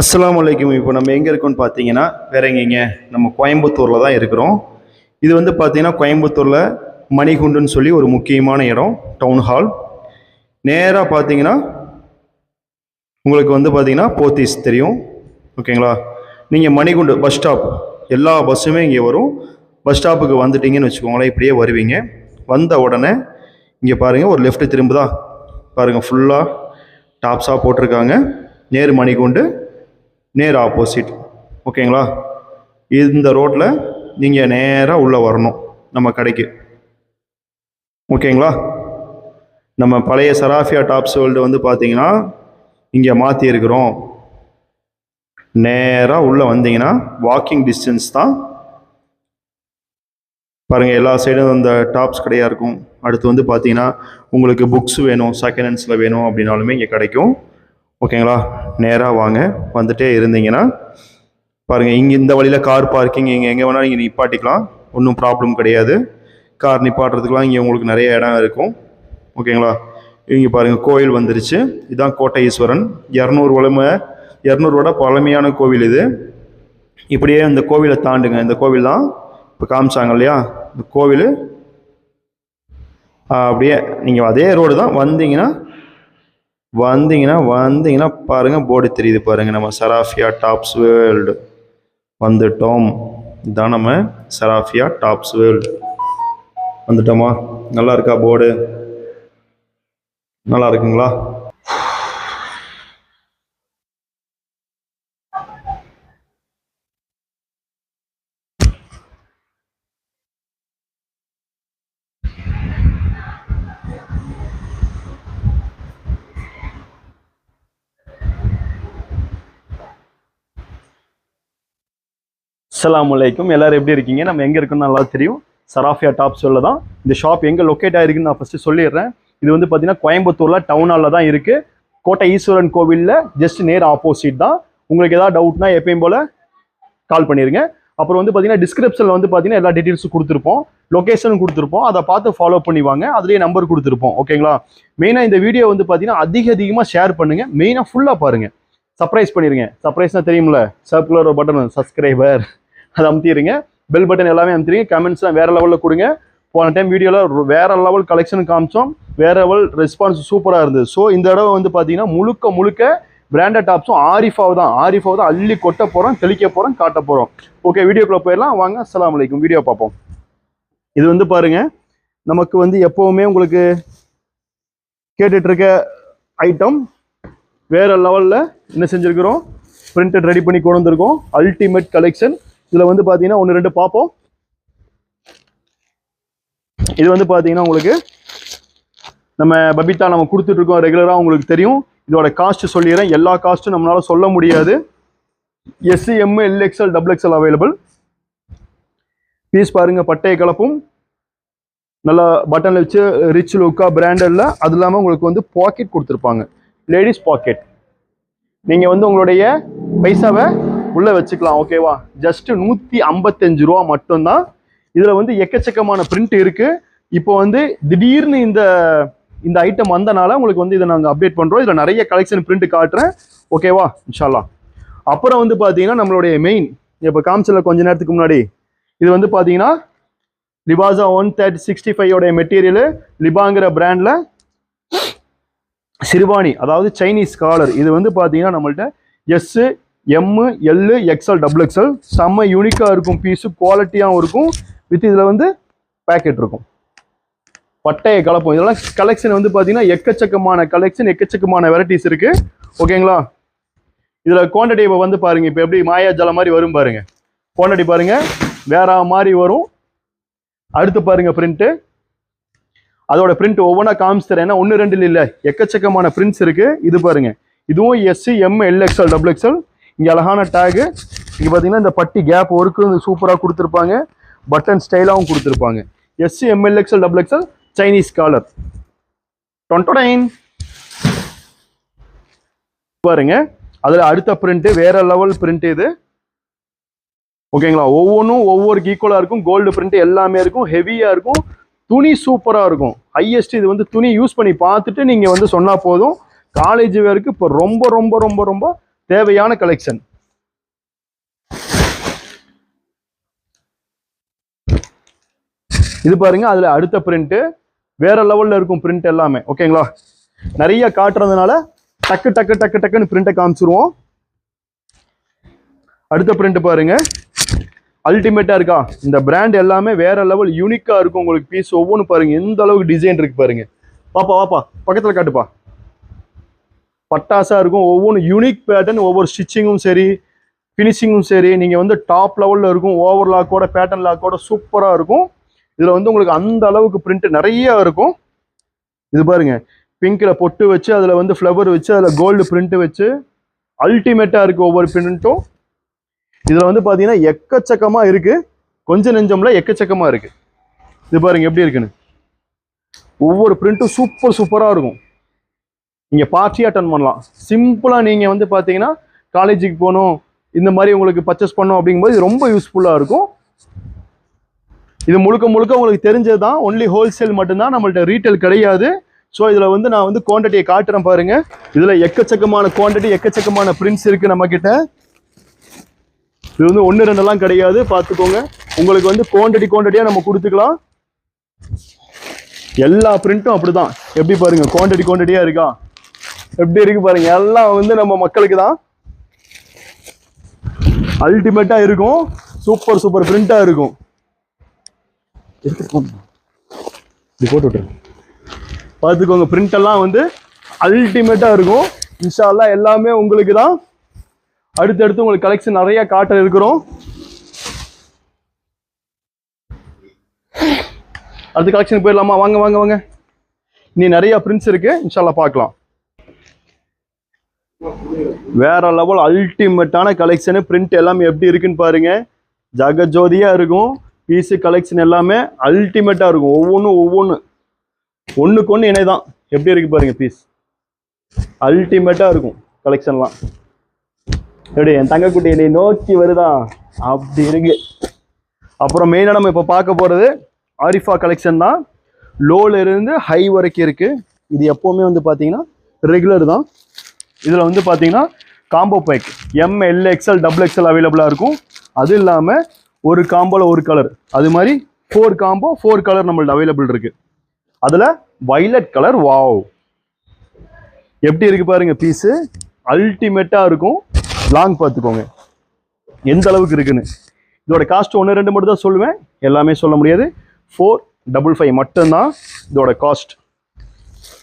அஸ்ஸலாமு அலைக்கும். இப்போ நம்ம எங்கே இருக்கோம்னு பார்த்தீங்கன்னா வேற எங்கேங்க, நம்ம கோயம்புத்தூரில் தான் இருக்கிறோம். இது வந்து பார்த்தீங்கன்னா கோயம்புத்தூரில் மணிகுண்டுன்னு சொல்லி ஒரு முக்கியமான இடம், டவுன் ஹால். நேராக பார்த்தீங்கன்னா உங்களுக்கு வந்து பார்த்தீங்கன்னா போத்தீஸ் தெரியும், ஓகேங்களா? நீங்கள் மணிகுண்டு பஸ் ஸ்டாப், எல்லா பஸ்ஸுமே இங்கே வரும். பஸ் ஸ்டாப்புக்கு வந்துட்டீங்கன்னு வச்சுக்கோங்களேன், இப்படியே வருவீங்க. வந்த உடனே இங்கே பாருங்கள், ஒரு லெஃப்ட் திரும்புதா பாருங்கள், ஃபுல்லாக டாப்ஸாக போட்டிருக்காங்க. நேரு மணிகுண்டு, நேர் ஆப்போசிட், ஓகேங்களா? இந்த ரோட்டில் நீங்கள் நேராக உள்ளே வரணும் நம்ம கடைக்கு, ஓகேங்களா? நம்ம பழைய சராஃபியா டாப்ஸ் வேர்ல்டு வந்து பார்த்தீங்கன்னா இங்கே மாற்றி இருக்கிறோம். நேராக உள்ளே வந்தீங்கன்னா வாக்கிங் டிஸ்டன்ஸ் தான். பாருங்கள், எல்லா சைடும் இந்த டாப்ஸ் கடையாக இருக்கும். அடுத்து வந்து பார்த்தீங்கன்னா உங்களுக்கு புக்ஸ் வேணும், செகண்ட் ஹேண்ட்ஸில் வேணும் அப்படின்னாலுமே இங்கே கிடைக்கும், ஓகேங்களா? நேராக வாங்க. வந்துட்டே இருந்தீங்கன்னா பாருங்கள், இங்கே இந்த வழியில் கார் பார்க்கிங் இங்கே எங்கே வேணாலும் நீங்கள் நிப்பாட்டிக்கலாம், ஒன்றும் ப்ராப்ளம் கிடையாது. கார் நிப்பாட்டுறதுக்கெலாம் இங்கே உங்களுக்கு நிறைய இடம் இருக்கும், ஓகேங்களா? இங்கே பாருங்கள், கோயில் வந்துருச்சு. இதுதான் கோட்டை ஈஸ்வரன், 200 வருட பழமையான கோவில் இது. இப்படியே இந்த கோவிலை தாண்டுங்க, இந்த கோவில் தான் இப்போ காமிச்சாங்க இல்லையா, இந்த கோவில். அப்படியே நீங்கள் அதே ரோடு தான் வந்தீங்கன்னா பாருங்கள், போர்டு தெரியுது பாருங்கள், நம்ம சராஃபியா டாப்ஸ் வேர்ல்டு வந்துட்டோம். இதுதான் நம்ம சராஃபியா டாப்ஸ் வேர்ல்டு வந்துட்டோமா? நல்லா இருக்கா போர்டு? நல்லா இருக்குங்களா? அஸ்ஸலாமு அலைக்கும். எல்லாரும் எப்படி இருக்கீங்க? நம்ம எங்கே இருக்குன்னு நல்லா தெரியும், சராஃபியா டாப்ஸ் வேர்ல்டு தான். இந்த ஷாப் எங்கே லொக்கேட் ஆகிருக்குன்னு நான் ஃபஸ்ட்டு சொல்லிடுறேன். இது வந்து பார்த்தீங்கன்னா கோயம்புத்தூரில் டவுன் ஹாலில் தான் இருக்குது. கோட்டை ஈஸ்வரன் கோவிலில் ஜஸ்ட் நேர் ஆப்போசிட் தான். உங்களுக்கு ஏதாவது டவுட்னா எப்பயும் போல் கால் பண்ணிடுங்க. அப்புறம் வந்து பார்த்தீங்கன்னா டிஸ்கிரிப்ஷனில் வந்து பார்த்தீங்கன்னா எல்லா டீட்டெயில்ஸும் கொடுத்துருப்போம், லொக்கேஷனும் கொடுத்துருப்போம். அதை பார்த்து ஃபாலோ பண்ணிவாங்க, அதுலேயே நம்பர் கொடுத்துருப்போம், ஓகேங்களா? மெயினாக இந்த வீடியோ வந்து பார்த்தீங்கன்னா அதிகமாக ஷேர் பண்ணுங்கள், மெயினாக ஃபுல்லாக பாருங்கள், சர்ப்ரைஸ் பண்ணிடுங்க. சர்ப்ரைஸ்னால் தெரியுமில்ல, சர்க்குலர் பட்டன் சப்ஸ்கிரைபர் அதை அமுத்திடுங்க, பெல் பட்டன் எல்லாமே அமுத்திடுங்க. கமெண்ட்ஸ்லாம் வேறு லெவலில் கொடுங்க. போன டைம் வீடியோவில் வேறு லெவல் கலெக்ஷன் காமிச்சோம், வேறு லெவல் ரெஸ்பான்ஸ் சூப்பராக இருந்தது. ஸோ இந்த தடவை வந்து பார்த்தீங்கன்னா முழுக்க பிராண்டட் டாப்ஸும் ஆரிஃபாவை தான் அள்ளி கொட்ட போகிறோம், தெளிக்க போகிறோம், காட்ட போகிறோம். ஓகே, வீடியோக்குள்ளே போயிடலாம் வாங்க. அஸ்ஸலாமு அலைக்கும். வீடியோ பார்ப்போம். இது வந்து பாருங்கள், நமக்கு வந்து எப்போவுமே உங்களுக்கு கேட்டுட்ருக்க ஐட்டம் வேறு லெவலில் என்ன செஞ்சுருக்கிறோம், பிரிண்டட் ரெடி பண்ணி கொண்டு வந்திருக்கோம். Ultimate collection. இதில் வந்து பார்த்தீங்கன்னா 1-2 பார்ப்போம். இது வந்து பார்த்தீங்கன்னா உங்களுக்கு நம்ம பபிதா நம்ம கொடுத்துட்ருக்கோம் ரெகுலராக, உங்களுக்கு தெரியும். இதோட காஸ்ட் சொல்லிடுறேன், எல்லா காஸ்ட்டும் நம்மளால் சொல்ல முடியாது. எஸ்சி, M, LXL, XXL available. Piece பாருங்கள், பட்டைய கலப்பும் நல்லா பட்டனில் வச்சு ரிச் லுக்காக பிராண்டடில். அது இல்லாமல் உங்களுக்கு வந்து பாக்கெட் கொடுத்துருப்பாங்க, லேடிஸ் பாக்கெட். நீங்கள் வந்து உங்களுடைய பைசாவை உள்ளே வச்சுக்கலாம், ஓகேவா? ஜஸ்ட்டு 155 ரூபா மட்டும்தான். இதில் வந்து எக்கச்சக்கமான பிரிண்ட் இருக்குது. இப்போ வந்து திடீர்னு இந்த ஐட்டம் வந்தனால உங்களுக்கு வந்து இதை நாங்கள் அப்டேட் பண்ணுறோம். இதில் நிறைய கலெக்ஷன் பிரிண்ட் காட்டுறேன், ஓகேவா? இன்ஷால்லா. அப்புறம் வந்து பார்த்தீங்கன்னா நம்மளுடைய மெயின், இப்போ காமிச்சல கொஞ்ச நேரத்துக்கு முன்னாடி, இது வந்து பார்த்தீங்கன்னா லிபாசா 13065 மெட்டீரியலு, லிபாங்கிற பிராண்டில் சிறுவாணி, அதாவது சைனீஸ் காலர். இது வந்து பார்த்தீங்கன்னா நம்மள்ட்ட S, M, L, XL, XXL செம்ம யூனிக்காக இருக்கும். பீஸு குவாலிட்டியாகவும் இருக்கும். வித் இதில் வந்து பேக்கெட் இருக்கும், பட்டைய கலப்போம். இதெல்லாம் கலெக்ஷன் வந்து பார்த்தீங்கன்னா எக்கச்சக்கமான கலெக்ஷன், எக்கச்சக்கமான வெரைட்டிஸ் இருக்குது, ஓகேங்களா? இதில் குவான்டிட்டி இப்போ வந்து பாருங்கள், இப்போ எப்படி மாயாஜால மாதிரி வரும் பாருங்கள். குவான்டிட்டி பாருங்கள், வேற மாதிரி வரும். அடுத்து பாருங்கள் பிரிண்ட்டு, அதோட பிரிண்ட் ஒவ்வொன்றா காமிச்சு தரேன். ஏன்னா 1-2 இல்லை, எக்கச்சக்கமான பிரிண்ட்ஸ் இருக்குது. இது பாருங்கள், இதுவும் எஸ்சி, எம், LXL, XXL. இங்கே அழகான டேகு. இங்கே பார்த்தீங்கன்னா இந்த பட்டி கேப் ஒர்க்கு சூப்பராக கொடுத்துருப்பாங்க, பட்டன் ஸ்டைலாகவும் கொடுத்துருப்பாங்க. எஸ்சி, M, LXL, XXL Chinese collar. டொன்டொடைன் பாருங்க, அதில் அடுத்த பிரிண்ட்டு வேற லெவல் பிரிண்ட் இது, ஓகேங்களா? ஒவ்வொன்றும் ஒவ்வொரு ஈக்குவலாக இருக்கும். கோல்டு பிரிண்ட் எல்லாமே இருக்கும், ஹெவியாக இருக்கும், துணி சூப்பராக இருக்கும். ஹையஸ்ட் இது வந்து துணி யூஸ் பண்ணி பார்த்துட்டு நீங்கள் வந்து சொன்னால் போதும். காலேஜ் வேருக்கு இப்போ ரொம்ப ரொம்ப ரொம்ப ரொம்ப தேவையான கலெக்ஷன். இது பாருங்க, அதுல அடுத்த பிரிண்ட் வேற லெவல்ல இருக்கும் பிரிண்ட் எல்லாமே. ஓகேங்களா, நிறைய காட்டுறதுனால டக்கு டக்கு டக்கு டக்குன்னு பிரிண்ட்டை காமிச்சிருவோம். அடுத்த பிரிண்ட் பாருங்க, அல்டிமேட்டா இருக்கா. இந்த பிராண்ட் எல்லாமே வேற லெவல் யூனிக்கா இருக்கும் உங்களுக்கு. பீஸ் ஒவ்வொன்றும் பாருங்க எந்த அளவுக்கு டிசைன் இருக்கு பாருங்க. வாப்பா வாப்பா பக்கத்துல காட்டுப்பா. பட்டாசா இருக்கும், ஒவ்வொன்றும் யூனிக் பேட்டர்ன், ஒவ்வொரு ஸ்டிச்சிங்கும் சரி ஃபினிஷிங்கும் சரி நீங்க வந்து டாப் லெவல்ல இருக்கும். ஓவர் லாக்கோட பேட்டர்ன் லாக்கோட சூப்பரா இருக்கும். இதுல வந்து உங்களுக்கு அந்த அளவுக்கு பிரிண்ட் நிறைய இருக்கும். இது பாருங்க, பிங்க்ல பொட்டு வச்சு அதுல வந்து ஃப்ளவர் வச்சு அதுல கோல்டு பிரிண்ட் வச்சு அல்டிமேட்டா இருக்கு ஒவ்வொரு பிரிண்ட்டும். இதுல வந்து பாத்தீங்கன்னா எக்கச்சக்கமா இருக்கு, கொஞ்சம் நெஞ்சம்ல எக்கச்சக்கமா இருக்கு. இது பாருங்க எப்படி இருக்குன்னு. ஒவ்வொரு பிரிண்ட்டும் சூப்பர் சூப்பரா இருக்கும். நீங்க பார்ட்டி அட்டன் பண்ணலாம். சிம்பிளா நீங்க வந்து பாத்தீங்கன்னா காலேஜுக்கு போகணும், இந்த மாதிரி உங்களுக்கு பர்ச்சேஸ் பண்ணணும் அப்படிங்கும்போது இது ரொம்ப யூஸ்ஃபுல்லா இருக்கும். இது முழுக்க முழுக்க உங்களுக்கு தெரிஞ்சதுதான், ஒன்லி ஹோல்சேல் மட்டும்தான், நம்மள்ட்ட ரீட்டைல் கிடையாது. ஸோ இதுல வந்து நான் வந்து குவான்டிட்டியை காட்டுறேன் பாருங்க. இதுல எக்கச்சக்கமான குவான்டிட்டி, எக்கச்சக்கமான பிரிண்ட்ஸ் இருக்கு நம்ம கிட்ட. இது வந்து 1 2 எல்லாம் கிடையாது, பார்த்துக்கோங்க. உங்களுக்கு வந்து குவான்டிட்டியா நம்ம கொடுத்துக்கலாம். எல்லா பிரிண்ட்டும் அப்படிதான். எப்படி பாருங்க, குவான்டிட்டியா இருக்கா, எப்படி இருக்கு பாருங்க. எல்லாம் வந்து நம்ம மக்களுக்கு தான், அல்டிமேட்டா இருக்கும். சூப்பர் சூப்பர் பிரிண்டா இருக்கும். போட்டு விட்டுருங்க, பார்த்துக்கோங்க. பிரிண்ட் எல்லாம் வந்து அல்டிமேட்டா இருக்கும். இன்ஷா அல்லாஹ் எல்லாமே உங்களுக்கு தான். அடுத்தடுத்து உங்களுக்கு கலெக்ஷன் நிறைய காட்ட இருக்கிறோம். அடுத்த கலெக்ஷன் போயிடலாமா? வாங்க வாங்க வாங்க. இனி நிறைய பிரிண்ட்ஸ் இருக்கு, இன்ஷா அல்லாஹ் பார்க்கலாம். வேற லெவல் அல்டிமேட்டான கலெக்ஷனு. பிரிண்ட் எல்லாமே எப்படி இருக்குன்னு பாருங்க, ஜகஜோதியா இருக்கும். பீஸு கலெக்ஷன் எல்லாமே அல்டிமேட்டா இருக்கும். ஒண்ணுக்கு ஒன்று இணைதான். எப்படி இருக்கு பாருங்க, பீஸ் அல்டிமேட்டா இருக்கும். கலெக்ஷன்லாம் எப்படி என் தங்கக்குட்டி என்னை நோக்கி வருதா, அப்படி இருக்கு. அப்புறம் மெயினாக நம்ம இப்போ பார்க்க போறது ஆரிஃபா கலெக்ஷன் தான். லோல இருந்து ஹை வரைக்கும் இருக்கு. இது எப்பவுமே வந்து பார்த்தீங்கன்னா ரெகுலர் தான். இதில் வந்து பார்த்தீங்கன்னா combo back ML XL XXL அவைலபிளாக இருக்கும். அது இல்லாமல் ஒரு காம்போல ஒரு கலர், அது மாதிரி 4 காம்போ 4 கலர் நம்மள்ட்ட அவைலபிள் இருக்கு. அதில் வைலட் கலர், வாவ் எப்படி இருக்கு பாருங்க. பீஸு அல்டிமேட்டாக இருக்கும். லாங் பார்த்துக்கோங்க எந்த அளவுக்கு இருக்குன்னு. இதோட காஸ்ட் 1 2 மட்டும் தான் சொல்லுவேன், எல்லாமே சொல்ல முடியாது. 455 மட்டும்தான் இதோட காஸ்ட்.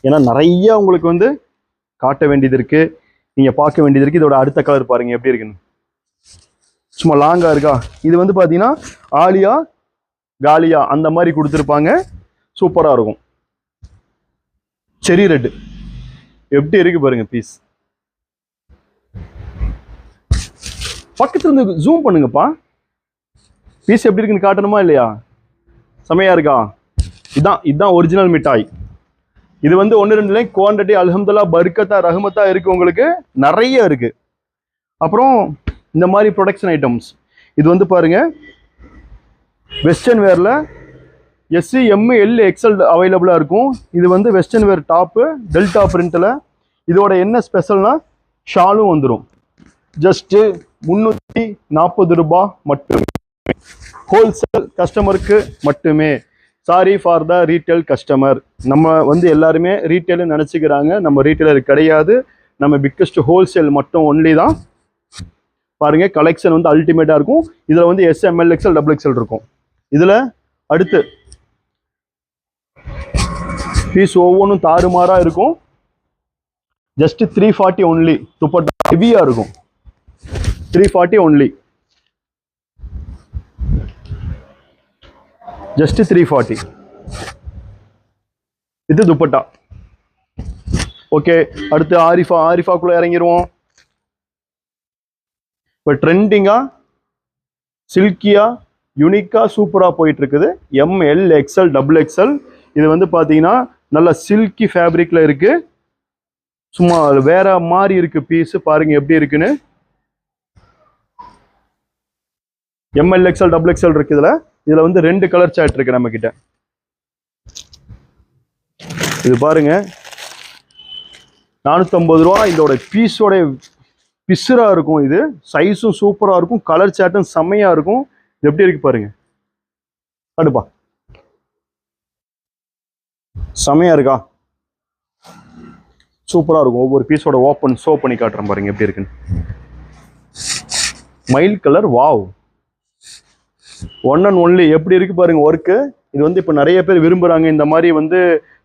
ஏன்னா நிறைய உங்களுக்கு வந்து காட்ட வேண்டியது இருக்கு, நீங்க பார்க்க வேண்டியது இருக்கு. இதோட அடுத்த கலர் பாருங்க எப்படி இருக்குன்னு. சும்மா லாங்கா இருக்கா. இது வந்து பாத்தீங்கன்னா ஆலியா காலியா அந்த மாதிரி கொடுத்துருப்பாங்க. சூப்பரா இருக்கும். செரி ரெட் எப்படி இருக்கு பாருங்க. பீஸ் பக்கத்துல இருந்து ஜூம் பண்ணுங்கப்பா. பீஸ் எப்படி இருக்குன்னு காட்டணுமா இல்லையா? செமையா இருக்கா. இதுதான் ஒரிஜினல் மிட்டாய். இது வந்து 1 2 குவான்டிட்டி அல்ஹம்துலில்லாஹ் பர்கத்தா ரஹமத்தா இருக்கு, உங்களுக்கு நிறைய இருக்கு. அப்புறம் இந்த மாதிரி ப்ரொடக்ஷன் ஐட்டம்ஸ். இது வந்து பாருங்க வெஸ்டர்ன் வேர்ல SC ML XL அவைலபிளா இருக்கும். இது வந்து வெஸ்டர்ன் வேர் டாப்பு டெல்டா பிரிண்ட்ல. இதோட என்ன ஸ்பெஷல்னா ஷாலும் வந்துடும். ஜஸ்ட் 340 ரூபாய் மட்டுமே. ஹோல்சேல் கஸ்டமருக்கு மட்டுமே. Sorry for the retail customer. நம்ம வந்து எல்லாருமே ரீட்டைல் நினைச்சுக்கிறாங்க, நம்ம ரீட்டைலர் கிடையாது. நம்ம பிக்கஸ்ட் ஹோல்சேல் மட்டும் ஒன்லி தான். பாருங்க கலெக்ஷன் வந்து அல்டிமேட்டா இருக்கும். இதுல வந்து SML XL XXL இருக்கும். இதுல அடுத்து பீஸ் ஒவ்வொன்றும் தாறுமாறா இருக்கும். Just 340 only. துப்பட்டா ஹெவியா இருக்கும். 340 ஒன்லி. ஜஸ்ட் 340. இது துப்பட்டா. ஓகே, அடுத்து ஆரிஃபாக்குள்ள இறங்கிடுவோம். இப்போ ட்ரெண்டிங்கா சில்கியா யூனிக்கா சூப்பரா போயிட்டு இருக்குது. ML XL XXL. இது வந்து பாத்தீங்கன்னா நல்ல சில்கி ஃபேப்ரிக்ல இருக்கு. சும்மா வேற மாதிரி இருக்கு பீஸ். பாருங்க எப்படி இருக்குன்னு. ML XL XXL இருக்கு. இதுல வந்து 2 கலர் சார்ட் இருக்கு நம்ம கிட்ட. இது பாருங்க 450 ரூபா. இதோட பீஸோட பிசுரா இருக்கும். இது சைஸும் சூப்பரா இருக்கும், கலர் சாட்டும் செம்மையா இருக்கும். எப்படி இருக்கு பாருங்க, அடுப்பா செம்மையா இருக்கா, சூப்பரா இருக்கும். ஒவ்வொரு பீஸோட ஓப்பன் ஷோ பண்ணி காட்டுறேன் பாருங்க எப்படி இருக்குன்னு. Mile colour, wow, one and only. எப்படி இருக்கு பாருங்க ஒர்க்கு. இது வந்து இப்போ நிறைய பேர் விரும்புறாங்க இந்த மாதிரி வந்து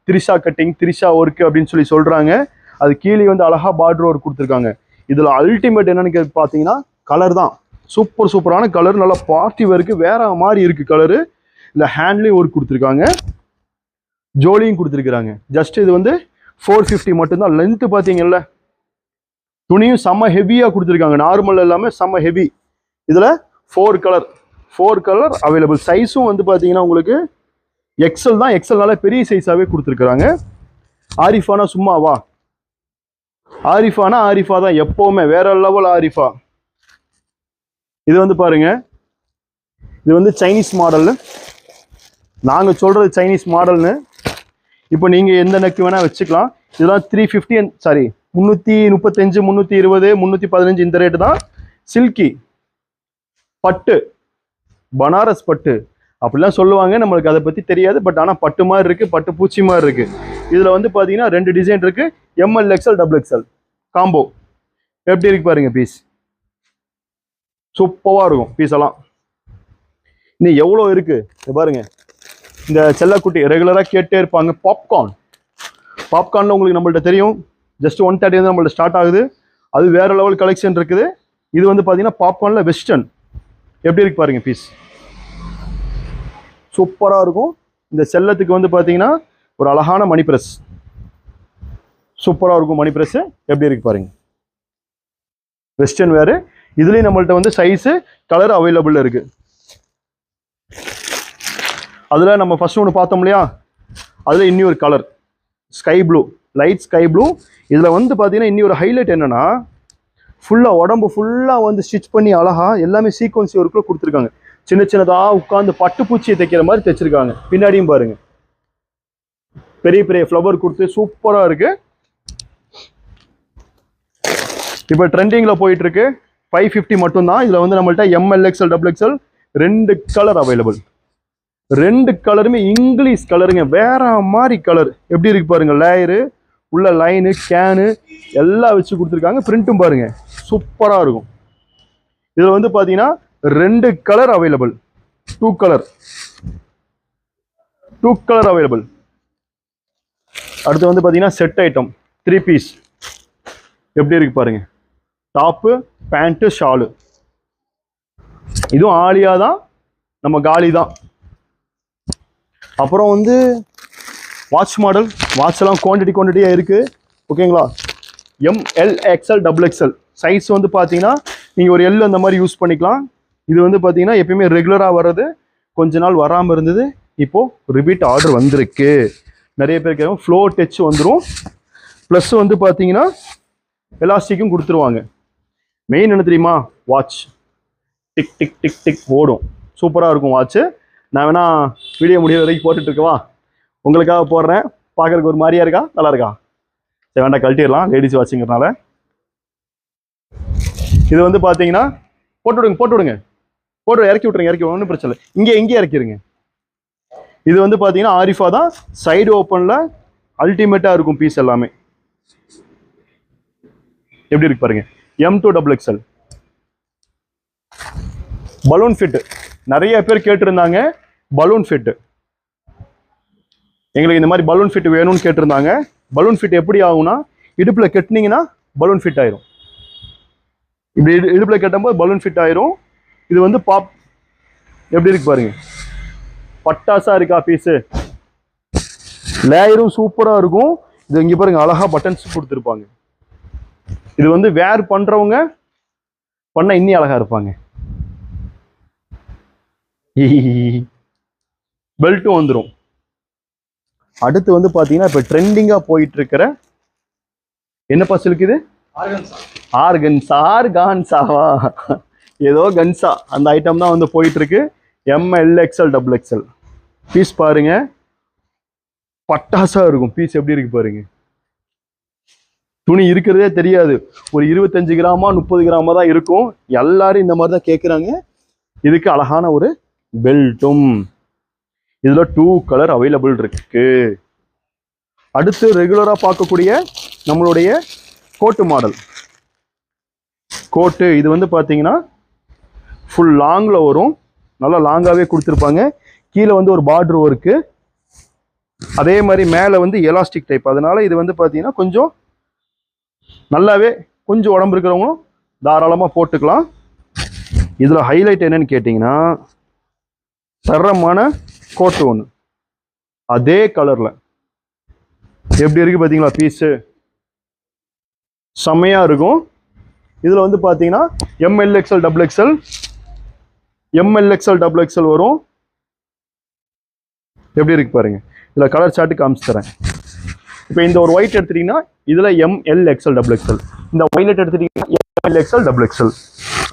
திரிஷா கட்டிங், திரிஷா ஒர்க் அப்படின்னு சொல்லி சொல்றாங்க. அது கீழே வந்து அழகா பார்டர் ஒர்க் கொடுத்துருக்காங்க. இதுல அல்டிமேட் என்னன்னு பாத்தீங்கன்னா கலர் தான். சூப்பரான கலர், நல்லா பார்ட்டி ஒர்க்கு, வேற மாதிரி இருக்கு கலரு. இல்லை ஹேண்ட்லேயும் ஒர்க் கொடுத்துருக்காங்க, ஜோலியும் கொடுத்துருக்காங்க. ஜஸ்ட் இது வந்து 450 மட்டும்தான். லென்த்து பார்த்தீங்கல்ல, துணியும் செம்ம ஹெவியாக கொடுத்துருக்காங்க. நார்மல் எல்லாமே செம்ம ஹெவி. இதில் 4 கலர் அவைலபிள். சைஸும் வந்து பார்த்தீங்கன்னா உங்களுக்கு எக்ஸல் தான். எக்ஸல்னால பெரிய சைஸாகவே கொடுத்துருக்குறாங்க. ஆரிஃபானா சும்மாவா, ஆரிஃபானா ஆரிஃபா தான் எப்போவுமே, வேற லெவல் ஆரிஃபா. இது வந்து பாருங்க, இது வந்து சைனீஸ் மாடல். நாங்கள் சொல்றது சைனீஸ் மாடல்னு. இப்போ நீங்கள் எந்த நெக் வேணால் வச்சுக்கலாம். இதெல்லாம் 350, சாரி 335, 320, 315 இந்த ரேட்டு தான். சில்கி பட்டு, பனாரஸ் பட்டு அப்படிலாம் சொல்லுவாங்க. நம்மளுக்கு அதை பற்றி தெரியாது. பட் ஆனால் பட்டு மாதிரி இருக்குது, பட்டு பூச்சி மாதிரி இருக்குது. இதில் வந்து பார்த்தீங்கன்னா 2 டிசைன் இருக்குது, ML XL XXL காம்போ. எப்படி இருக்கு பாருங்க பீஸ், சூப்பராக இருக்கும் பீஸ் எல்லாம். இன்னும் எவ்வளோ இருக்கு பாருங்க. இந்த செல்லக்குட்டி ரெகுலராக கேட்டே இருப்பாங்க, பாப்கார்னில் உங்களுக்கு நம்மள்ட்ட தெரியும். ஜஸ்ட் 130 வந்து நம்மள்ட்ட ஸ்டார்ட் ஆகுது. அது வேற லெவல் கலெக்ஷன் இருக்குது. இது வந்து பார்த்தீங்கன்னா பாப்கார்னில் வெஸ்டர்ன். எப்படி இருக்கு பாருங்க பீஸ், சூப்பராக இருக்கும். இந்த செல்லத்துக்கு வந்து பார்த்தீங்கன்னா ஒரு அழகான மணி பிரஸ், சூப்பராக இருக்கும் மணி பிரஸ். எப்படி இருக்கு பாருங்க, வெஸ்டர்ன் வேறு. இதுலேயும் நம்மள்ட்ட வந்து சைஸு கலர் அவைலபிள் இருக்கு. அதில் நம்ம ஃபர்ஸ்ட் ஒன்று பார்த்தோம் இல்லையா, அதில் இன்னி ஒரு colour sky blue, light sky blue. இதில் வந்து பார்த்தீங்கன்னா இன்னி ஒரு ஹைலைட் என்னன்னா, ஃபுல்லாக உடம்பு ஃபுல்லாக வந்து ஸ்டிச் பண்ணி அழகா எல்லாமே சீக்வன்சி ஒர்க்கில் கொடுத்துருக்காங்க. சின்னதாக உட்காந்து பட்டுப்பூச்சியை தைக்கிற மாதிரி தைச்சிருக்காங்க. பின்னாடியும் பாருங்க, பெரிய பெரிய ஃப்ளவர் கொடுத்து சூப்பராக இருக்கு. இப்போ ட்ரெண்டிங்கில் போயிட்டு இருக்கு. 550 மட்டும்தான். இதில் வந்து நம்மள்ட்ட ML XL XXL 2 colour available. 2 கலருமே இங்கிலீஷ் கலருங்க, வேற மாதிரி கலர். எப்படி இருக்கு பாருங்க, லேயரு உள்ள லைனு கேனு எல்லாம் வச்சு கொடுத்துருக்காங்க. பிரிண்ட்டும் பாருங்க சூப்பராக இருக்கும். இதில் வந்து பார்த்தீங்கன்னா 2 கலர் அவைலபிள், 2 கலர் அவைலபிள். அடுத்து வந்து பார்த்தீங்கன்னா செட் ஐட்டம் 3 பீஸ். எப்படி இருக்கு பாருங்க, டாப்பு, பேண்ட்டு, ஷாலு. இதுவும் ஆலியா தான், நம்ம காலி தான். அப்புறம் வந்து வாட்ச் மாடல், வாட்ச் எல்லாம் குவான்டிட்டியாக இருக்குது. ஓகேங்களா, ML XL XXL சைஸ் வந்து பார்த்தீங்கன்னா நீங்கள் ஒரு எல் அந்த மாதிரி யூஸ் பண்ணிக்கலாம். இது வந்து பார்த்தீங்கன்னா எப்பயுமே ரெகுலராக வர்றது, கொஞ்ச நாள் வராமல் இருந்தது, இப்போது ரிப்பீட் ஆர்டர் வந்திருக்கு. நிறைய பேருக்கு ஃப்ளோ டச் வந்துடும். ப்ளஸ் வந்து பார்த்தீங்கன்னா எலாஸ்டிக்கும் கொடுத்துருவாங்க. மெயின் என்ன தெரியுமா, watch tick tick tick tick ஓடும். சூப்பராக இருக்கும் வாட்ச்சு. நான் வேணா வீடியோ முடிகிற வரைக்கும் போட்டுட்டு இருக்கவா, உங்களுக்காக போடுறேன். பார்க்குறதுக்கு ஒரு மாதிரியா இருக்கா, நல்லா இருக்கா? சரி வேண்டாம், கழட்டிடலாம், லேடிஸ் வாட்சிங்கிறனால. இது வந்து பார்த்தீங்கன்னா போட்டு இறக்கி விட்ருங்க, ஒன்றும் பிரச்சனை இல்லை. இங்கே இறக்கிடுங்க. இது வந்து பார்த்தீங்கன்னா ஆரிஃபா தான். சைடு ஓப்பனில் அல்டிமேட்டாக இருக்கும் பீஸ் எல்லாமே. எப்படி இருக்கு பாருங்க, M2 XXL பலூன் ஃபிட். நிறைய பேர் கேட்டிருந்தாங்க பலூன் ஃபிட். எங்களுக்கு இந்த மாதிரி பலூன் ஃபிட் வேணும்னு கேட்டிருந்தாங்க. பலூன் ஃபிட் எப்படி ஆகும்னா, இடுப்பில் கட்டினீங்கன்னா பலூன் ஃபிட் ஆயிரும். இப்படி இடுப்பில் கட்டும்போது பலூன் ஃபிட் ஆயிரும். இது வந்து பாப். எப்படி இருக்கு பாருங்க, பட்டாசா இருக்கா பீஸு. லேயரும் சூப்பராக இருக்கும். இது இங்கே பாருங்க, அழகா பட்டன்ஸ் கொடுத்துருப்பாங்க. இது வந்து வேர் பண்றவங்க பண்ண இன்னி அழகா இருப்பாங்க. பெல்ட்டும் வந்துடும். அடுத்து வந்து பாத்தீங்கன்னா இப்ப ட்ரெண்டிங்கா போயிட்டு இருக்கிற என்னப்பா சில்க், இது ஆர்கன்சாவா, ஏதோ கன்சா அந்த ஐட்டம் தான் வந்து போயிட்டு இருக்கு. ML XL XXL பீஸ் பாருங்க, பட்டாசா இருக்கும் பீஸ். எப்படி இருக்கு பாருங்க, துணி இருக்கிறதே தெரியாது. ஒரு 25 கிராமா 30 கிராமா தான் இருக்கும். எல்லாரும் இந்த மாதிரி தான் கேட்குறாங்க. இதுக்கு அழகான ஒரு பெல்ட்டும். இதுல 2 கலர் அவைலபிள் இருக்கு. அடுத்து ரெகுலரா பார்க்கக்கூடிய நம்மளுடைய கோட்டு மாடல். கோட்டு இது வந்து பார்த்தீங்கன்னா ஃபுல் லாங்ல வரும். நல்லா லாங்காகவே கொடுத்துருப்பாங்க. கீழே வந்து ஒரு பார்டர் ஒர்க்கு, அதே மாதிரி மேலே வந்து எலாஸ்டிக் டைப். அதனால இது வந்து பார்த்தீங்கன்னா கொஞ்சம் நல்லாவே கொஞ்சம் உடம்பு இருக்கிறவங்களும் தாராளமாக போட்டுக்கலாம். இதில் ஹைலைட் என்னன்னு கேட்டிங்கன்னா தரமான கோட்டு ஒன்று அதே கலரில் எப்படி இருக்குது பார்த்தீங்களா? பீஸு செம்மையாக இருக்கும். இதில் வந்து பார்த்தீங்கன்னா MLXL XXL MLXL XXL வரும். எப்படி இருக்கு பாருங்க. இதில் கலர் சார்ட்டு காமிச்சு தரேன். இப்போ இந்த ஒரு ஒயிட் எடுத்துட்டீங்கன்னா இதில் MLXL XXL, இந்த ஒயிலட் எடுத்துட்டீங்கன்னா MLXL XXL.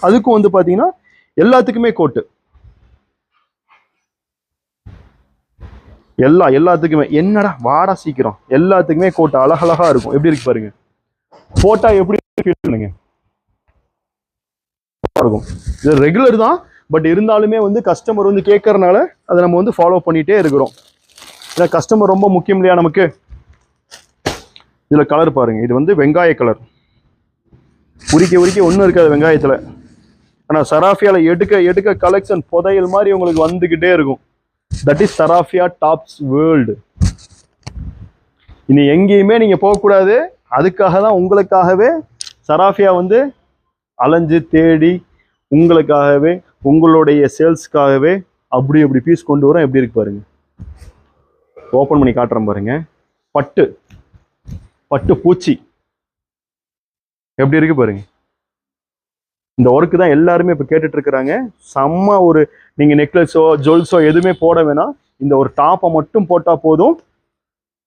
அதுக்கும் வந்து பார்த்தீங்கன்னா எல்லாத்துக்குமே கோட்டு, எல்லாத்துக்குமே என்னடா வாடா சீக்கிரம், எல்லாத்துக்குமே கோட்டு அழகழகா இருக்கும். எப்படி இருக்கு பாருங்க. போட்டா எப்படி இருக்குங்க இருக்கும். இது ரெகுலர் தான், பட் இருந்தாலுமே வந்து கஸ்டமர் வந்து கேட்கறதுனால அதை நம்ம வந்து ஃபாலோ பண்ணிட்டே இருக்கிறோம். ஏன்னா கஸ்டமர் ரொம்ப முக்கியம் இல்லையா நமக்கு. இதுல கலர் பாருங்க. இது வந்து வெங்காய கலர். உரிக்க ஒன்றும் இருக்காது வெங்காயத்துல. ஆனால் சராஃபியால எடுக்க கலெக்ஷன் புதையல் மாதிரி உங்களுக்கு வந்துகிட்டே இருக்கும். தட் இஸ் சராஃபியா டாப்ஸ் வேர்ல்டு. இனி எங்கேயுமே நீங்க போகக்கூடாது. அதுக்காக தான் உங்களுக்காகவே சராஃபியா வந்து அலைஞ்சு தேடி உங்களுக்காகவே உங்களுடைய சேல்ஸ்க்காகவே அப்படி பீஸ் கொண்டு வரோம். எப்படி இருக்கு பாருங்க. ஓப்பன் பண்ணி காட்டுறேன் பாருங்க. பட்டு பூச்சி எப்படி இருக்கு பாருங்க. இந்த ஒர்க்கு தான் எல்லாருமே இப்போ கேட்டுட்டு இருக்கிறாங்க. செம்ம ஒரு நீங்க நெக்லஸோ ஜுவல்ஸோ எதுவுமே போட வேணாம். இந்த ஒரு டாப்பை மட்டும் போட்டா போதும்.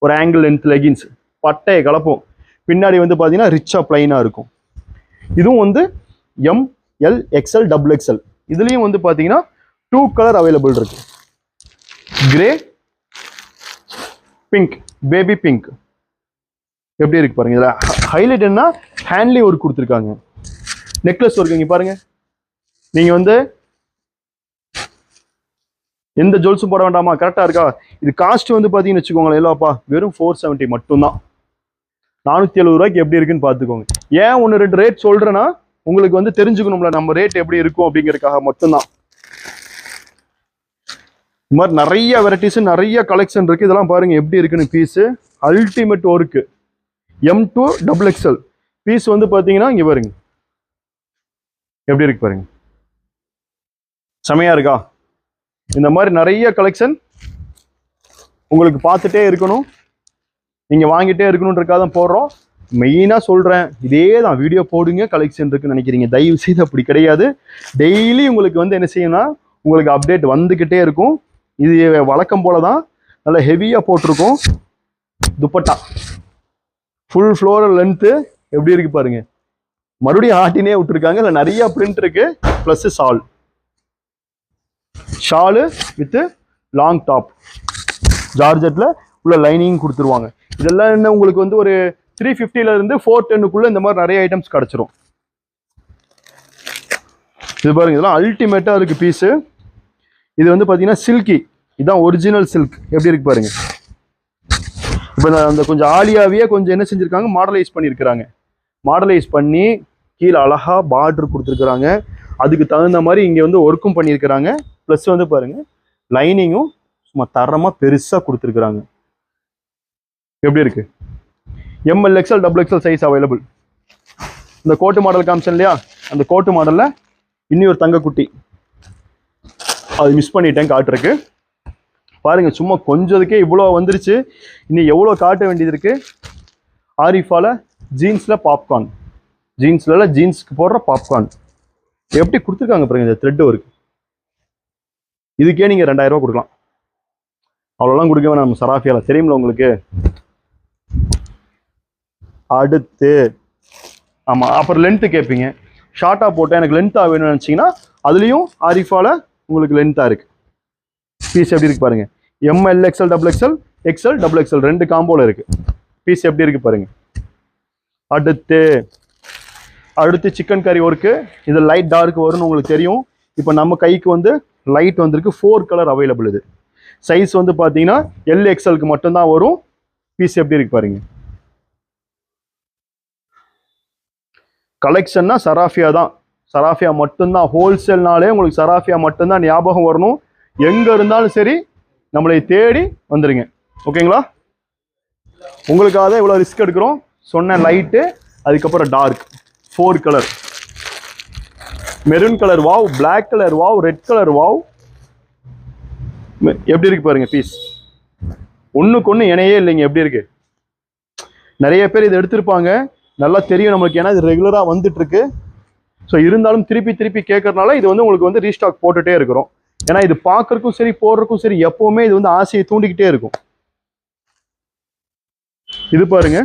ஒரு ஆங்கிள் லென்த் லெகின்ஸ் பட்டையை கலப்போம். பின்னாடி வந்து பார்த்தீங்கன்னா ரிச்சா பிளைனா இருக்கும். இதுவும் வந்து MLXL XXL. இதுலயும் வந்து பார்த்தீங்கன்னா 2 கலர் அவைலபிள் இருக்கு. Grey, pink, baby pink. எப்படி இருக்கு பாருங்க. இதுல ஹைலைட் என்ன, ஹேண்ட்லி ஒர்க் கொடுத்துருக்காங்க. நெக்லஸ் ஒர்க் இங்க பாருங்க. நீங்க வந்து எந்த ஜுவல்ஸும் போட வேண்டாமா? கரெக்டா இருக்கா? இது காஸ்ட் வந்து பாத்தீங்கன்னு வச்சுக்கோங்களேன். எல்லாப்பா வெறும் 470 மட்டும்தான். 470 ரூபாய்க்கு எப்படி இருக்குன்னு பாத்துக்கோங்க. ஏன் 1-2 ரேட் சொல்றேன்னா உங்களுக்கு வந்து தெரிஞ்சுக்கணும்ல நம்ம ரேட் எப்படி இருக்கும் அப்படிங்கறதுக்காக மட்டும்தான். இந்த மாதிரி நிறைய வெரைட்டிஸ் நிறைய கலெக்ஷன் இருக்கு. இதெல்லாம் பாருங்க எப்படி இருக்குன்னு. Piece ultimate work. M2 XXL piece வந்து பாத்தீங்கன்னா இங்க பாருங்க எப்படி இருக்கு பாருங்க. செமையா இருக்கா? இந்த மாதிரி நிறைய கலெக்ஷன் உங்களுக்கு பார்த்துட்டே இருக்கணும், நீங்க வாங்கிட்டே இருக்கணும்ன்றக்காக தான் போடுறோம். மெயினா சொல்றேன், இதே தான் வீடியோ போடுங்க கலெக்ஷன் இருக்குன்னு நினைக்கிறீங்க. தயவு செய்து அப்படி கிடையாது. டெய்லி உங்களுக்கு வந்து என்ன செய்யணும்னா உங்களுக்கு அப்டேட் வந்துகிட்டே இருக்கும். இது வழக்கம் போல தான் நல்லா ஹெவியா போட்டிருக்கோம். துப்பட்டா ஃபுல் ஃப்ளோரல் லென்த்து எப்படி இருக்கு பாருங்க. மறுபடியும் ஆட்டினே விட்டுருக்காங்க. இல்லை நிறைய பிரிண்ட் இருக்கு. Plus shawl with long top ஜார்ஜெட்ல உள்ள லைனிங் கொடுத்துருவாங்க. இதெல்லாம் என்ன உங்களுக்கு வந்து ஒரு 350ல இருந்து 410க்குள்ள இந்த மாதிரி நிறைய ஐட்டம்ஸ் கிடைச்சிரும். இது பாருங்க, இதெல்லாம் அல்டிமேட்டா இருக்கு பீஸு. இது வந்து பாத்தீங்கன்னா சில்கி, இதுதான் ஒரிஜினல் சில்க். எப்படி இருக்கு பாருங்க. இப்போ அந்த கொஞ்சம் ஆலியாவே கொஞ்சம் என்ன செஞ்சிருக்காங்க, மாடலைஸ் பண்ணியிருக்கிறாங்க. மாடலைஸ் பண்ணி கீழே அழகா பார்டர் கொடுத்துருக்குறாங்க. அதுக்கு தகுந்த மாதிரி இங்கே வந்து ஒர்க்கும் பண்ணியிருக்கிறாங்க. ப்ளஸ் வந்து பாருங்க லைனிங்கும் சும்மா தரமாக பெருசாக கொடுத்துருக்குறாங்க. எப்படி இருக்கு. MLXL XXL size available. இந்த கோட்டு மாடல் காமிச்சேன் இல்லையா, அந்த கோட்டு மாடலில் இன்னி ஒரு தங்கக்குட்டி அது மிஸ் பண்ணிட்டேன் காட்டுறக்கு. பாருங்க சும்மா கொஞ்சதுக்கே இவ்வளோ வந்துருச்சு. இன்னும் எவ்வளோ காட்ட வேண்டியது இருக்கு. ஆரிஃபால ஜீன்ஸில் பாப்கார்ன், ஜீன்ஸ்ல ஜீன்ஸ்க்கு போடுற பாப்கார்ன் எப்படி கொடுத்துருக்காங்க பாருங்க. இந்த த்ரெட் ஒர்க் இதுக்கே நீங்க 2000 ரூபாய் கொடுக்கலாம். அவ்வளோலாம் கொடுக்க வேணாம் நம்ம சராஃபியால, தெரியுமில்ல உங்களுக்கு. அடுத்து ஆமா, அப்புறம் லென்த்து கேட்பீங்க. ஷார்ட்டா போட்டேன் எனக்கு லென்த்தா வேணும்னு நினைச்சீங்கன்னா அதுலயும் ஆரிஃபால உங்களுக்கு லென்த்தா இருக்கு. பீஸ் எப்படி இருக்கு பாருங்க. MLXL XXL XL XXL 2 காம்போல இருக்கு. பீஸ் எப்படி இருக்கு பாருங்க. அடுத்து அடுத்து சிக்கன் கறி ஒர்க்கு. இது லைட் டார்க் வரும்னு உங்களுக்கு தெரியும். இப்போ நம்ம கைக்கு வந்து லைட் வந்திருக்கு. 4 கலர் அவைலபிள். இது சைஸ் வந்து பார்த்தீங்கன்னா LXLக்கு மட்டும்தான் வரும். பீஸ் எப்படி இருக்கு பாருங்க. கலெக்ஷன்னா சராஃபியா தான். சராஃபியா மட்டும்தான். ஹோல்சேல்னாலே உங்களுக்கு சராஃபியா மட்டும்தான் ஞாபகம் வரணும். எங்கே இருந்தாலும் சரி நம்மளை தேடி வந்துடுங்க. ஓகேங்களா? உங்களுக்காக தான் இவ்வளோ ரிஸ்க் எடுக்கிறோம். சொன்ன லைட்டு, அதுக்கப்புறம் dark 4 colour. Maroon colour wow, black colour wow, red colour wow. எப்படி இருக்கு பாருங்க பீஸ். ஒன்றுக்கு ஒன்று இணையே இல்லைங்க. எப்படி இருக்கு? நிறைய பேர் இதை எடுத்திருப்பாங்க, நல்லா தெரியும் நம்மளுக்கு, ஏன்னா இது ரெகுலராக வந்துட்டு இருக்கு. ஸோ இருந்தாலும் திருப்பி திருப்பி கேட்கறதுனால இது வந்து உங்களுக்கு வந்து ரீஸ்டாக் போட்டுகிட்டே இருக்கிறோம். ஏன்னா இது பார்க்கறதுக்கும் சரி போடுறதுக்கும் சரி எப்போவுமே இது வந்து ஆசையை தூண்டிக்கிட்டே இருக்கும். இது பாருங்க,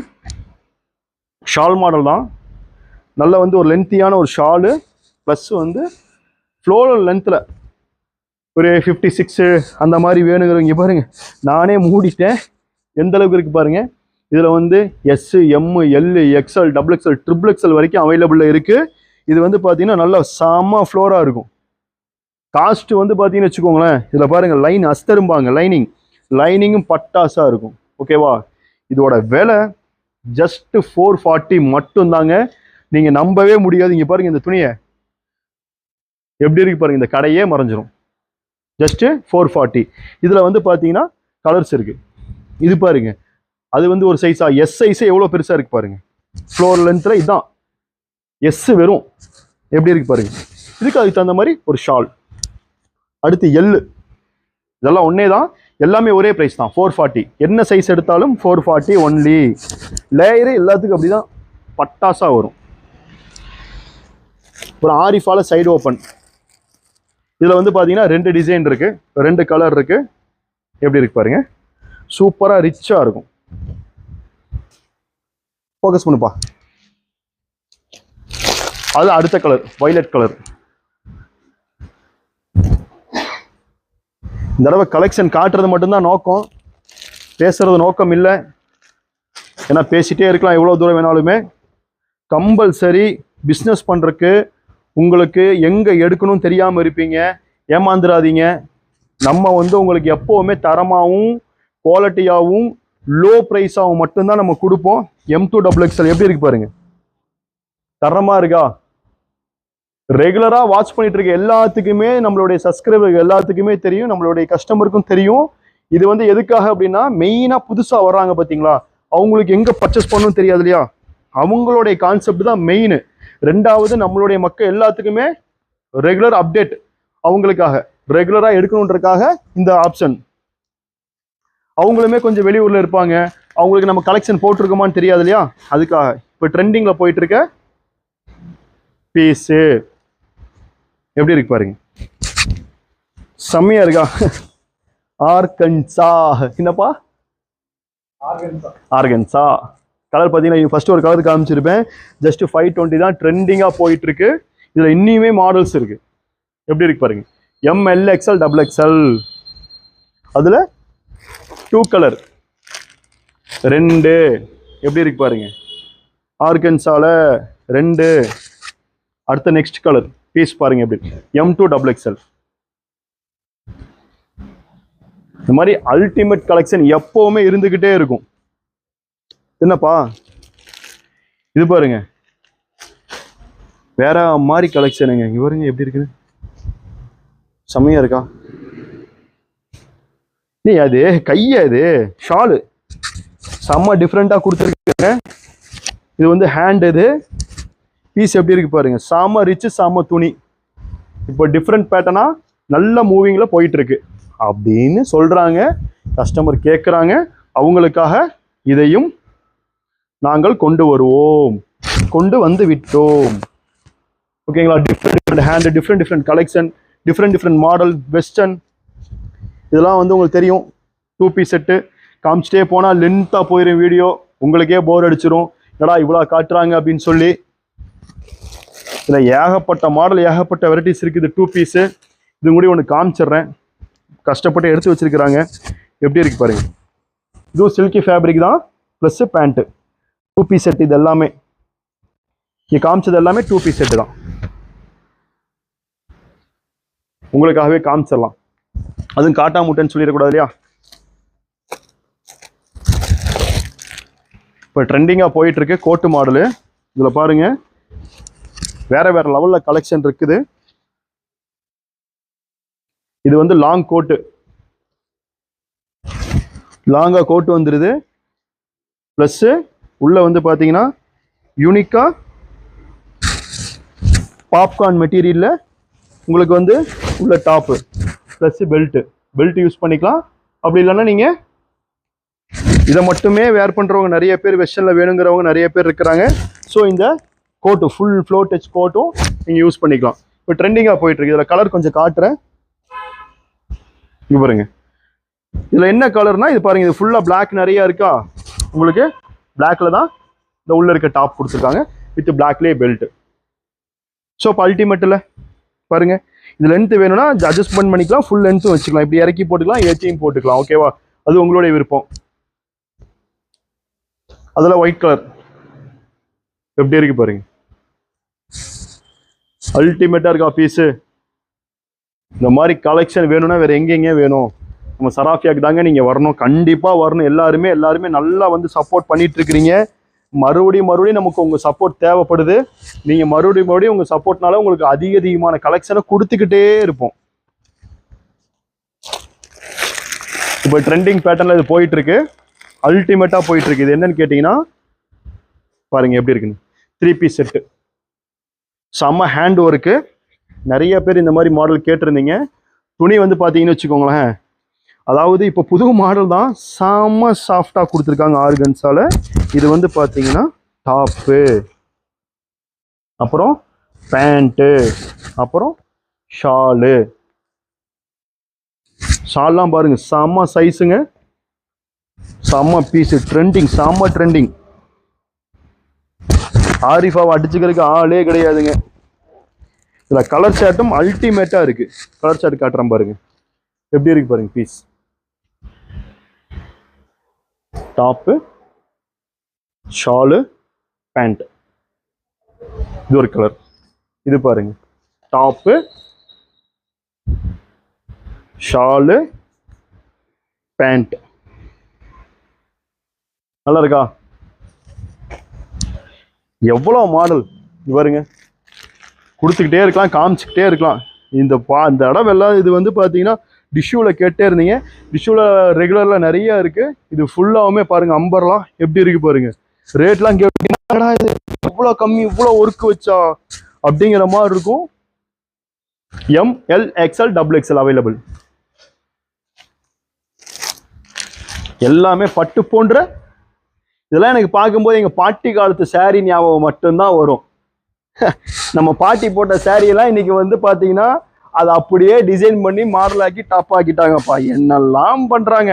ஷால் மாடல் தான். நல்ல வந்து ஒரு லென்த்தியான ஒரு ஷாலு, ப்ளஸ் வந்து ஃப்ளோரல் லென்த்தில் ஒரு 56 அந்த மாதிரி வேணுங்கிறவங்க பாருங்க. நானே மூடிட்டேன், எந்த அளவுக்கு இருக்கு பாருங்க. இதில் வந்து S, M, L, XL, XXL, XXL வரைக்கும் அவைலபிளில் இருக்குது. இது வந்து பார்த்தீங்கன்னா நல்லா செம்ம ஃப்ளோராக இருக்கும். காஸ்ட் வந்து பார்த்தீங்கன்னு வச்சுக்கோங்களேன், இதில் பாருங்கள் லைன் அஸ்தரும்பாங்க, லைனிங்கும் பட்டாசாக இருக்கும். ஓகேவா? இதோட விலை ஜஸ்ட் 440 மட்டும்தாங்க. நீங்கள் நம்பவே முடியாது. இங்கே பாருங்கள் இந்த துணியை எப்படி இருக்கு பாருங்கள். இந்த கடையே மறைஞ்சிரும். ஜஸ்ட்டு 440. இதில் வந்து பார்த்தீங்கன்னா கலர்ஸ் இருக்குது. இது பாருங்க, அது வந்து ஒரு சைஸாக S சைஸே எவ்வளோ பெருசாக இருக்குது பாருங்கள். ஃப்ளோர் லென்த்தில் இதுதான் S வெறும். எப்படி இருக்கு பாருங்க. இதுக்கு அதுக்கு தகுந்த மாதிரி ஒரு ஷால். அடுத்து L. இதெல்லாம் ஒன்றே தான், எல்லாமே ஒரே ப்ரைஸ் தான், 440. என்ன சைஸ் எடுத்தாலும் 440 ஒன்லி. லேயரு எல்லாத்துக்கும் அப்படி தான் பட்டாசாக வரும். ஒரு ஆரிஃபால சைடு ஓப்பன். இதில் வந்து பார்த்தீங்கன்னா 2 டிசைன் இருக்குது, 2 கலர் இருக்குது. எப்படி இருக்கு பாருங்க. சூப்பராக ரிச்சாக இருக்கும். ஃபோக்கஸ் பண்ணுப்பா. அது அடுத்த கலர் வயலட் கலர். இந்த தடவை கலெக்ஷன் காட்டுறது மட்டும்தான் நோக்கம், பேசுறது நோக்கம் இல்லை. ஏன்னா பேசிட்டே இருக்கலாம் எவ்வளோ தூரம் வேணாலுமே. கம்பல்சரி பிஸ்னஸ் பண்ணுறதுக்கு உங்களுக்கு எங்கே எடுக்கணும்னு தெரியாமல் இருப்பீங்க, ஏமாந்துடாதீங்க. நம்ம வந்து உங்களுக்கு எப்போவுமே தரமாகவும் குவாலிட்டியாகவும் லோ ப்ரைஸாகவும் மட்டும்தான் நம்ம கொடுப்போம். M2 XXL எப்படி இருக்கு பாருங்க. தரமாக இருக்கா? ரெகுலராக வாட்ச் பண்ணிட்டு இருக்க எல்லாத்துக்குமே, நம்மளுடைய சப்ஸ்கிரைபர் எல்லாத்துக்குமே தெரியும், நம்மளுடைய கஸ்டமருக்கும் தெரியும். இது வந்து எதுக்காக அப்படின்னா, மெயினாக புதுசாக வர்றாங்க பார்த்தீங்களா, அவங்களுக்கு எங்கே பர்ச்சேஸ் பண்ணணும்னு தெரியாது இல்லையா, அவங்களுடைய கான்செப்ட் தான் மெயின். ரெண்டாவது, நம்மளுடைய மக்கள் எல்லாத்துக்குமே ரெகுலர் அப்டேட், அவங்களுக்காக ரெகுலராக எடுக்கணுன்றதுக்காக இந்த ஆப்ஷன். அவங்களுமே கொஞ்சம் வெளியூரில் இருப்பாங்க, அவங்களுக்கு நம்ம கலெக்ஷன் போட்டிருக்கோமான்னு தெரியாது இல்லையா, அதுக்காக. இப்போ ட்ரெண்டிங்கில் போயிட்டு இருக்க பீஸு எப்படி இருக்கு பாருங்க. செம்மையா இருக்கா? ஆர்கன்சா. என்னப்பா? ஆர்கன்சா கலர் பார்த்தீங்கன்னா ஃபர்ஸ்ட் ஒரு கலர் காமிச்சிருப்பேன். ஜஸ்ட் 520 தான் ட்ரெண்டிங்காக போயிட்டு இருக்கு. இதில் இன்னுமே மாடல்ஸ் இருக்கு. எப்படி இருக்கு பாருங்க. ML, XL, XXL. அதில் 2 கலர் 2. எப்படி இருக்கு பாருங்க. ஆர்கன்சால 2. அடுத்த நெக்ஸ்ட் கலர் பீஸ் பாருங்க எப்படி. M2 XXL. இந்த மாதிரி அல்டிமேட் கலெக்ஷன் எப்பவுமே இருந்துகிட்டே இருக்கும். என்னப்பா இது பாருங்க, வேற மாதிரி கலெக்ஷனுங்க. இங்க பாருங்க எப்படி இருக்குது, செம்மையா இருக்கா? நீ அது கையா, இது ஷாலு செம்ம டிஃப்ரெண்டா கொடுத்துருக்காங்க. இது வந்து ஹேண்ட். இது பீஸ் எப்படி இருக்கு பாருங்க. செம்ம ரிச்சு, செம்ம துணி. இப்போ டிஃப்ரெண்ட் பேட்டர்னா நல்ல மூவிங்ல போயிட்டு இருக்கு அப்படின்னு சொல்றாங்க, கஸ்டமர் கேட்குறாங்க. அவங்களுக்காக இதையும் நாங்கள் கொண்டு வருவோம், கொண்டு வந்து விட்டோம். ஓகேங்களா? Different hand, different collection, different model, western. இதெல்லாம் வந்து உங்களுக்கு தெரியும். 2 பீஸ் செட்டு காமிச்சிட்டே போனால் லென்த்தாக போயிடும் வீடியோ, உங்களுக்கே போர் அடிச்சிடும். என்னடா இவ்வளோ காட்டுறாங்க அப்படின்னு சொல்லி. இதில் ஏகப்பட்ட மாடல், ஏகப்பட்ட வெரைட்டிஸ் இருக்குது. 2 பீஸு இது கூட ஒன்று காமிச்சிட்றேன். கஷ்டப்பட்டு எடுத்து வச்சிருக்கிறாங்க. எப்படி இருக்கு பாருங்க. இதுவும் சில்கி ஃபேப்ரிக் தான், ப்ளஸ் பேண்ட்டு. 2 பீஸ் செட் இது எல்லாமே. இங்கே காமிச்சது எல்லாமே 2 பீஸ் செட்டு தான், உங்களுக்காகவே காமிச்சிடலாம். அதுவும் காட்டா முட்டைன்னு சொல்லிடக்கூடாது இல்லையா. இப்போ ட்ரெண்டிங்காக போயிட்டு இருக்கு கோட்டு மாடலு. இதில் பாருங்க வேற வேற லெவலில் கலெக்ஷன் இருக்குது. இது வந்து லாங் கோட்டு, லாங்காக கோட்டு வந்துடுது. ப்ளஸ்ஸு உள்ளே வந்து பார்த்தீங்கன்னா யூனிக்காக பாப்கார்ன் மெட்டீரியலில் உங்களுக்கு வந்து உள்ள டாப்பு ப்ளஸ் பெல்ட் யூஸ் பண்ணிக்கலாம். அப்படி இல்லைன்னா நீங்கள் இதை மட்டுமே வேர் பண்ணுறவங்க நிறைய பேர், வெஸ்டர்னில் வேணுங்கிறவங்க நிறைய பேர் இருக்கிறாங்க. ஸோ இந்த கோட்டு ஃபுல் ஃப்ளோ டச் கோட்டும் நீங்கள் யூஸ் பண்ணிக்கலாம். இப்போ ட்ரெண்டிங்காக போயிட்டுருக்கு. இதில் கலர் கொஞ்சம் காட்டுறேன். இங்கே பாருங்க, இதில் என்ன கலர்னா இது பாருங்க, இது ஃபுல்லாக பிளாக் நிறையா இருக்கா. உங்களுக்கு பிளாக்ல தான் இந்த உள்ள இருக்க டாப் கொடுத்துருக்காங்க வித் பிளாக்லேயே பெல்ட். ஸோ இப்போ அல்டிமேட்டில் பாருங்க, இது லென்த் வேணும்னா அட்ஜஸ்ட்மெண்ட் பண்ணிக்கலாம், ஃபுல் லென்த்தும் வச்சுக்கலாம். இப்படி இறக்கி போட்டுக்கலாம், ஏற்றியும் போட்டுக்கலாம். ஓகேவா, அது உங்களுடைய விருப்பம். அதில் ஒயிட் கலர் எப்படி இருக்கு பாருங்க, அல்டிமேட்டாக இருக்கா பீஸு. இந்த மாதிரி கலெக்ஷன் வேணும்னா வேற எங்கெங்கே வேணும், நம்ம சராஃபியாக்கு தாங்க நீங்கள் வரணும், கண்டிப்பாக வரணும். எல்லாருமே நல்லா வந்து சப்போர்ட் பண்ணிட்டு இருக்கிறீங்க. மறுபடியும் நமக்கு உங்கள் சப்போர்ட் தேவைப்படுது. நீங்கள் மறுபடியும் உங்கள் சப்போர்ட்னால உங்களுக்கு அதிகமான கலெக்ஷனை கொடுத்துக்கிட்டே இருப்போம். இப்போ ட்ரெண்டிங் பேட்டர்னில் இது போயிட்டு இருக்கு, அல்டிமேட்டாக போயிட்டு இருக்கு. இது என்னன்னு கேட்டிங்கன்னா பாருங்க எப்படி இருக்குன்னு, 3 பீஸ் செட்டு, செம்ம ஹேண்ட் ஒர்க்கு. நிறைய பேர் இந்த மாதிரி மாடல் கேட்டிருந்தீங்க. துணி வந்து பார்த்தீங்கன்னு வச்சுக்கோங்களேன், அதாவது இப்போ புது மாடல் தான், செம்ம சாஃப்டாக கொடுத்துருக்காங்க ஆர்கன்ஸால. இது வந்து பார்த்தீங்கன்னா டாப்பு, அப்புறம் பேண்ட்டு, அப்புறம் ஷால்லாம் பாருங்க செம்ம சைஸுங்க, செம்ம பீஸு, செம்ம ட்ரெண்டிங். ஆரிஃபாவை அடிச்சுக்கிறதுக்கு ஆளே கிடையாதுங்க. இதில் கலர் ஷர்ட்டும் அல்டிமேட்டாக இருக்கு. கலர் ஷர்ட் காட்டுறேன் பாருங்க, எப்படி இருக்கு பாருங்க பீஸ். Top, Shalu, pant. இது ஒரு கலர். இது பாருங்க, டாப்பு, ஷாலு, பேண்ட். நல்லா இருக்கா? எவ்வளோ மாடல் பாருங்க, கொடுத்துக்கிட்டே இருக்கலாம், காமிச்சுக்கிட்டே இருக்கலாம். இந்த இடம் எல்லாம் இது வந்து பார்த்தீங்கன்னா டிஷ்யூவில் கேட்டே இருந்தீங்க. டிஷ்யூவில் ரெகுலரில் நிறைய இருக்குது. இது ஃபுல்லாகவுமே பாருங்கள் அம்பர்லாம் எப்படி இருக்குது பாருங்கள். ரேட்லாம் கேட்டீங்கன்னா இது இவ்வளோ கம்மி, இவ்வளோ ஒர்க்கு வச்சா அப்படிங்கிற மாதிரி இருக்கும். ML XL XXL available. எல்லாமே பட்டு போன்ற. இதெல்லாம் எனக்கு பார்க்கும்போது எங்கள் பாட்டி காலத்து சாரீ ஞாபகம் மட்டும்தான் வரும். நம்ம பாட்டி போட்ட சாரியெல்லாம் இன்னைக்கு வந்து பார்த்தீங்கன்னா அதை அப்படியே டிசைன் பண்ணி மாடல் ஆக்கி டாப் ஆக்கிட்டாங்கப்பா. என்னெல்லாம் பண்றாங்க.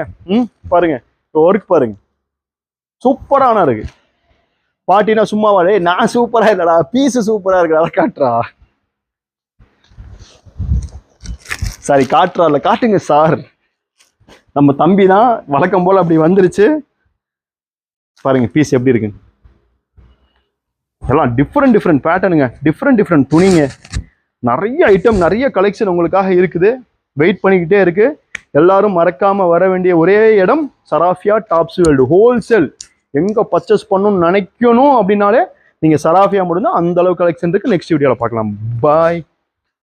பாருங்க ஒர்க் பாருங்க, சூப்பரான இருக்கு. பாட்டினா சும்மாவாடே நான் சூப்பரா இல்லடா, பீஸ் சூப்பரா இருக்கு, அதை காட்டுறா. சாரி காட்டுறால, காட்டுங்க சார். நம்ம தம்பி தான் வழக்கம் போல அப்படி வந்துருச்சு. பாருங்க பீஸ் எப்படி இருக்கு. எல்லாம் டிஃப்ரெண்ட் பேட்டர்னுங்க, டிஃப்ரெண்ட் துணிங்க. நிறைய ஐட்டம், நிறைய கலெக்ஷன் உங்களுக்காக இருக்குது, வெயிட் பண்ணிக்கிட்டே இருக்கு. எல்லாரும் மறக்காம வர வேண்டிய ஒரே இடம் சராஃபியா டாப்ஸ் வேர்ல்டு ஹோல்சேல். எங்க பர்ச்சேஸ் பண்ணணும்னு நினைக்கணும் அப்படின்னாலே நீங்க சராஃபியா மட்டும்தான். அந்த அளவு கலெக்ஷன் இருக்கு. நெக்ஸ்ட் வீடியோல பார்க்கலாம். பாய்.